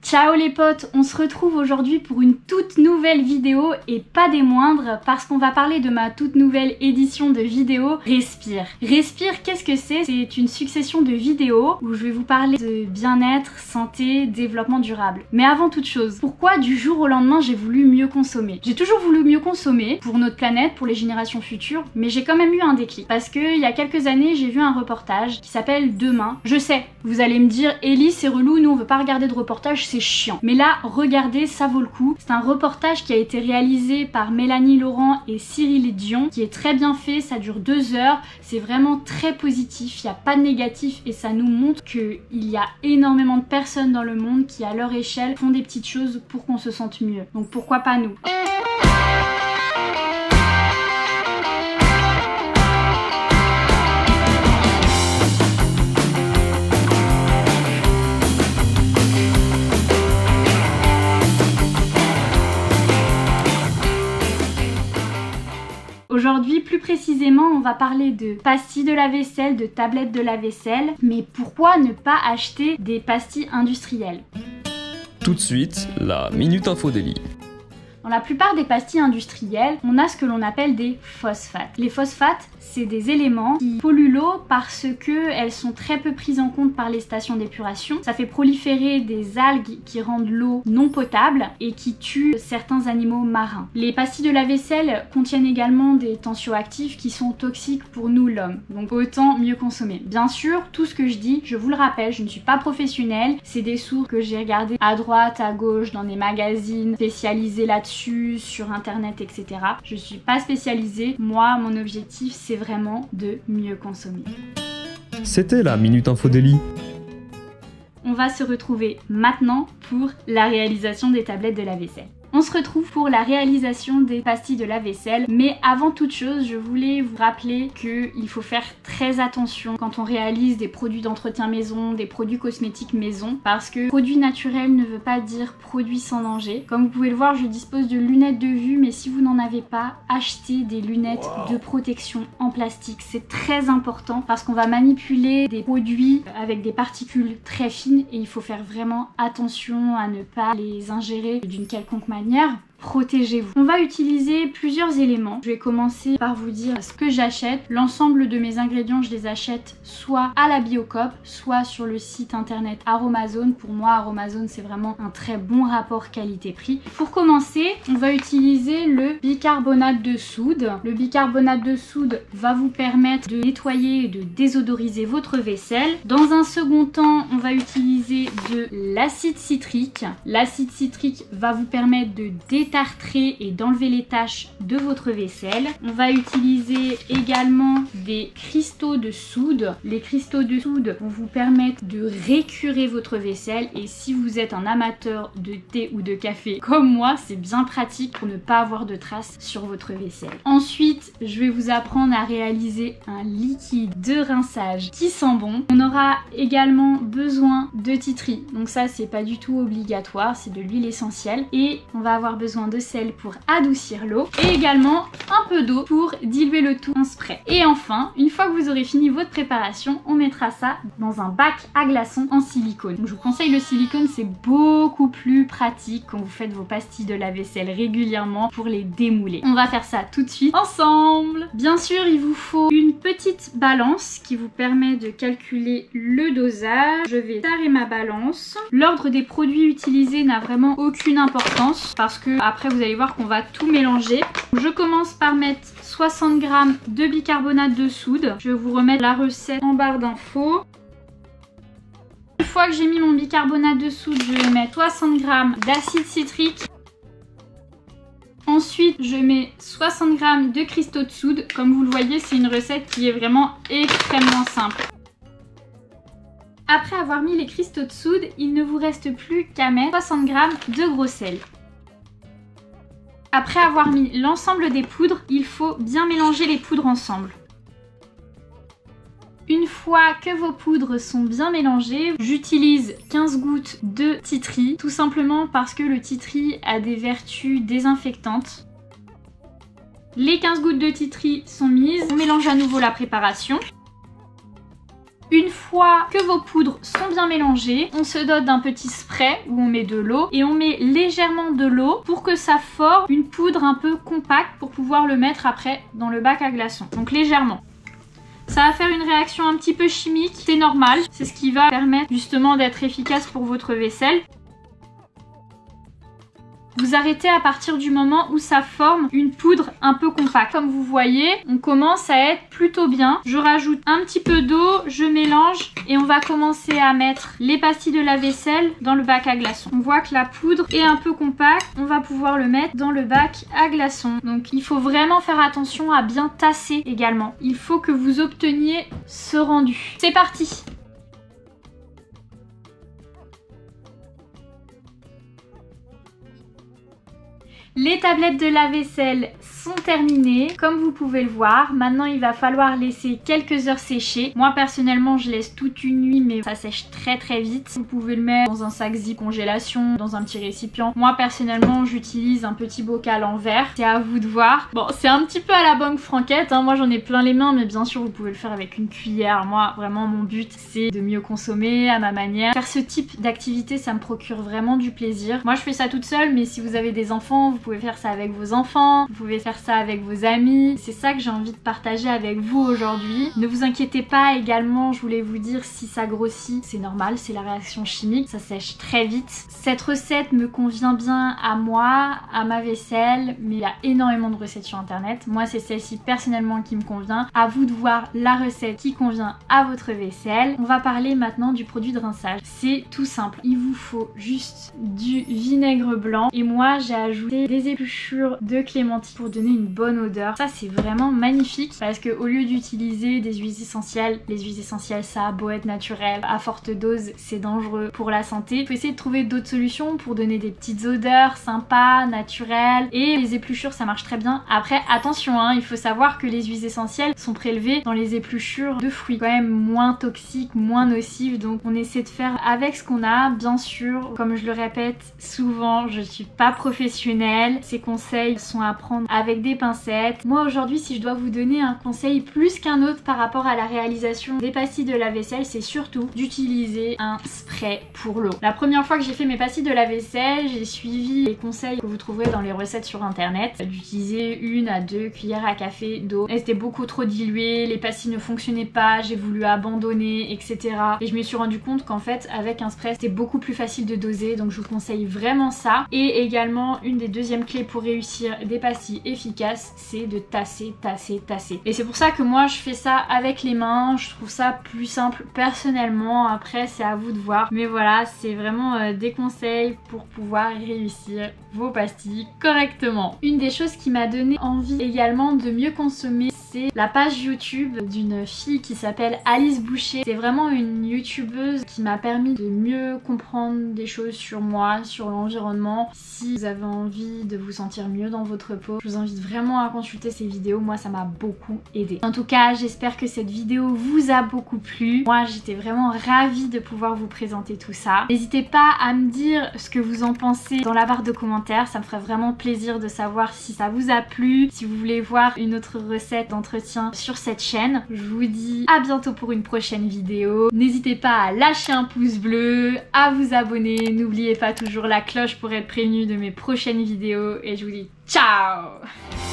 Ciao les potes, on se retrouve aujourd'hui pour une toute nouvelle vidéo et pas des moindres parce qu'on va parler de ma toute nouvelle édition de vidéo Respire. Respire, qu'est-ce que c'est? C'est une succession de vidéos où je vais vous parler de bien-être, santé, développement durable. Mais avant toute chose, pourquoi du jour au lendemain j'ai voulu mieux consommer? J'ai toujours voulu mieux consommer pour notre planète, pour les générations futures, mais j'ai quand même eu un déclic. Parce que il y a quelques années, j'ai vu un reportage qui s'appelle Demain. Je sais, vous allez me dire, Ellie c'est relou, nous on veut pas regarder de reportage, c'est chiant. Mais là, regardez, ça vaut le coup. C'est un reportage qui a été réalisé par Mélanie Laurent et Cyril Dion, qui est très bien fait, ça dure 2 heures, c'est vraiment très positif, il n'y a pas de négatif et ça nous montre qu'il y a énormément de personnes dans le monde qui, à leur échelle, font des petites choses pour qu'on se sente mieux. Donc pourquoi pas nous? Aujourd'hui, plus précisément, on va parler de pastilles de lave-vaisselle, de tablettes de lave-vaisselle. Mais pourquoi ne pas acheter des pastilles industrielles? Tout de suite, la Minute Info d'Ellie. Dans la plupart des pastilles industrielles, on a ce que l'on appelle des phosphates. Les phosphates, c'est des éléments qui polluent l'eau parce qu'elles sont très peu prises en compte par les stations d'épuration. Ça fait proliférer des algues qui rendent l'eau non potable et qui tuent certains animaux marins. Les pastilles de lave-vaisselle contiennent également des tensioactifs qui sont toxiques pour nous l'homme. Donc autant mieux consommer. Bien sûr, tout ce que je dis, je vous le rappelle, je ne suis pas professionnelle. C'est des sources que j'ai regardées à droite, à gauche, dans des magazines spécialisés là-dessus, sur internet, etc. Je suis pas spécialisée. Moi, mon objectif, c'est vraiment de mieux consommer. C'était la Minute Info d'Ellie. On va se retrouver maintenant pour la réalisation des tablettes de lave-vaisselle. On se retrouve pour la réalisation des pastilles de lave-vaisselle, mais avant toute chose, je voulais vous rappeler qu'il faut faire très attention quand on réalise des produits d'entretien maison, des produits cosmétiques maison, parce que produit naturel ne veut pas dire produit sans danger. Comme vous pouvez le voir, je dispose de lunettes de vue, mais si vous n'en avez pas, achetez des lunettes de protection en plastique. C'est très important parce qu'on va manipuler des produits avec des particules très fines et il faut faire vraiment attention à ne pas les ingérer d'une quelconque manière. Protégez-vous. On va utiliser plusieurs éléments. Je vais commencer par vous dire ce que j'achète. L'ensemble de mes ingrédients, je les achète soit à la Biocoop, soit sur le site internet Aromazone. Pour moi, Aromazone, c'est vraiment un très bon rapport qualité-prix. Pour commencer, on va utiliser le bicarbonate de soude. Le bicarbonate de soude va vous permettre de nettoyer et de désodoriser votre vaisselle. Dans un second temps, on va utiliser de l'acide citrique. L'acide citrique va vous permettre de détartrer et d'enlever les taches de votre vaisselle. On va utiliser également des cristaux de soude. Les cristaux de soude vont vous permettre de récurer votre vaisselle et si vous êtes un amateur de thé ou de café comme moi, c'est bien pratique pour ne pas avoir de traces sur votre vaisselle. Ensuite, je vais vous apprendre à réaliser un liquide de rinçage qui sent bon. On aura également besoin de titri. Donc ça, c'est pas du tout obligatoire, c'est de l'huile essentielle et on va avoir besoin de sel pour adoucir l'eau et également un peu d'eau pour diluer le tout en spray. Et enfin, une fois que vous aurez fini votre préparation, on mettra ça dans un bac à glaçons en silicone. Donc je vous conseille le silicone, c'est beaucoup plus pratique quand vous faites vos pastilles de lave-vaisselle régulièrement pour les démouler. On va faire ça tout de suite ensemble. Bien sûr, il vous faut une petite balance qui vous permet de calculer le dosage. Je vais tarer ma balance. L'ordre des produits utilisés n'a vraiment aucune importance parce que après vous allez voir qu'on va tout mélanger. Je commence par mettre 60 g de bicarbonate de soude. Je vais vous remettre la recette en barre d'infos. Une fois que j'ai mis mon bicarbonate de soude, je vais mettre 60 g d'acide citrique. Ensuite, je mets 60 g de cristaux de soude. Comme vous le voyez, c'est une recette qui est vraiment extrêmement simple. Après avoir mis les cristaux de soude, il ne vous reste plus qu'à mettre 60 g de gros sel. Après avoir mis l'ensemble des poudres, il faut bien mélanger les poudres ensemble. Une fois que vos poudres sont bien mélangées, j'utilise 15 gouttes de titri, tout simplement parce que le titri a des vertus désinfectantes. Les 15 gouttes de titri sont mises, on mélange à nouveau la préparation. Une fois que vos poudres sont bien mélangées, on se dote d'un petit spray où on met de l'eau et on met légèrement de l'eau pour que ça forme une poudre un peu compacte pour pouvoir le mettre après dans le bac à glaçons. Donc légèrement. Ça va faire une réaction un petit peu chimique, c'est normal, c'est ce qui va permettre justement d'être efficace pour votre vaisselle. Vous arrêtez à partir du moment où ça forme une poudre un peu compacte. Comme vous voyez, on commence à être plutôt bien. Je rajoute un petit peu d'eau, je mélange et on va commencer à mettre les pastilles de lave-vaisselle dans le bac à glaçons. On voit que la poudre est un peu compacte, on va pouvoir le mettre dans le bac à glaçons. Donc il faut vraiment faire attention à bien tasser également. Il faut que vous obteniez ce rendu. C'est parti! Les tablettes de lave-vaisselle sont terminées, comme vous pouvez le voir. Maintenant, il va falloir laisser quelques heures sécher. Moi, personnellement, je laisse toute une nuit, mais ça sèche très très vite. Vous pouvez le mettre dans un sac zip congélation, dans un petit récipient. Moi, personnellement, j'utilise un petit bocal en verre. C'est à vous de voir. Bon, c'est un petit peu à la banque franquette, hein. Moi, j'en ai plein les mains, mais bien sûr, vous pouvez le faire avec une cuillère. Moi, vraiment, mon but, c'est de mieux consommer à ma manière. Faire ce type d'activité, ça me procure vraiment du plaisir. Moi, je fais ça toute seule, mais si vous avez des enfants, vous pouvez faire ça avec vos enfants, vous pouvez faire ça avec vos amis. C'est ça que j'ai envie de partager avec vous aujourd'hui. Ne vous inquiétez pas également, je voulais vous dire, si ça grossit, c'est normal, c'est la réaction chimique, ça sèche très vite. Cette recette me convient bien à moi, à ma vaisselle, mais il y a énormément de recettes sur internet. Moi, c'est celle-ci personnellement qui me convient. À vous de voir la recette qui convient à votre vaisselle. On va parler maintenant du produit de rinçage. C'est tout simple, il vous faut juste du vinaigre blanc et moi j'ai ajouté des épluchures de clémentine pour donner une bonne odeur. Ça, c'est vraiment magnifique parce que au lieu d'utiliser des huiles essentielles, les huiles essentielles, ça a beau être naturel, à forte dose, c'est dangereux pour la santé. Il faut essayer de trouver d'autres solutions pour donner des petites odeurs sympas, naturelles, et les épluchures, ça marche très bien. Après, attention, hein, il faut savoir que les huiles essentielles sont prélevées dans les épluchures de fruits, quand même moins toxiques, moins nocives, donc on essaie de faire avec ce qu'on a. Bien sûr, comme je le répète souvent, je suis pas professionnelle, ces conseils sont à prendre avec des pincettes. Moi aujourd'hui, si je dois vous donner un conseil plus qu'un autre par rapport à la réalisation des pastilles de lave-vaisselle, c'est surtout d'utiliser un spray pour l'eau. La première fois que j'ai fait mes pastilles de lave-vaisselle, j'ai suivi les conseils que vous trouverez dans les recettes sur internet, d'utiliser 1 à 2 cuillères à café d'eau. Elles étaient beaucoup trop diluées, les pastilles ne fonctionnaient pas, j'ai voulu abandonner, etc. Et je me suis rendu compte qu'en fait, avec un spray, c'était beaucoup plus facile de doser, donc je vous conseille vraiment ça. Et également, une des deuxièmes clés pour réussir des pastilles efficaces, c'est de tasser, tasser, tasser. Et c'est pour ça que moi je fais ça avec les mains, je trouve ça plus simple personnellement. Après, c'est à vous de voir, mais voilà, c'est vraiment des conseils pour pouvoir réussir vos pastilles correctement. Une des choses qui m'a donné envie également de mieux consommer, c'est la page YouTube d'une fille qui s'appelle Alice Boucher. C'est vraiment une youtubeuse qui m'a permis de mieux comprendre des choses sur moi, sur l'environnement. Si vous avez envie de vous sentir mieux dans votre peau, je vous invite vraiment à consulter ces vidéos. Moi, ça m'a beaucoup aidé. En tout cas, j'espère que cette vidéo vous a beaucoup plu. Moi, j'étais vraiment ravie de pouvoir vous présenter tout ça. N'hésitez pas à me dire ce que vous en pensez dans la barre de commentaires. Ça me ferait vraiment plaisir de savoir si ça vous a plu, si vous voulez voir une autre recette d'entretien sur cette chaîne. Je vous dis à bientôt pour une prochaine vidéo. N'hésitez pas à lâcher un pouce bleu, à vous abonner. N'oubliez pas toujours la cloche pour être prévenu de mes prochaines vidéos. Et je vous dis ciao!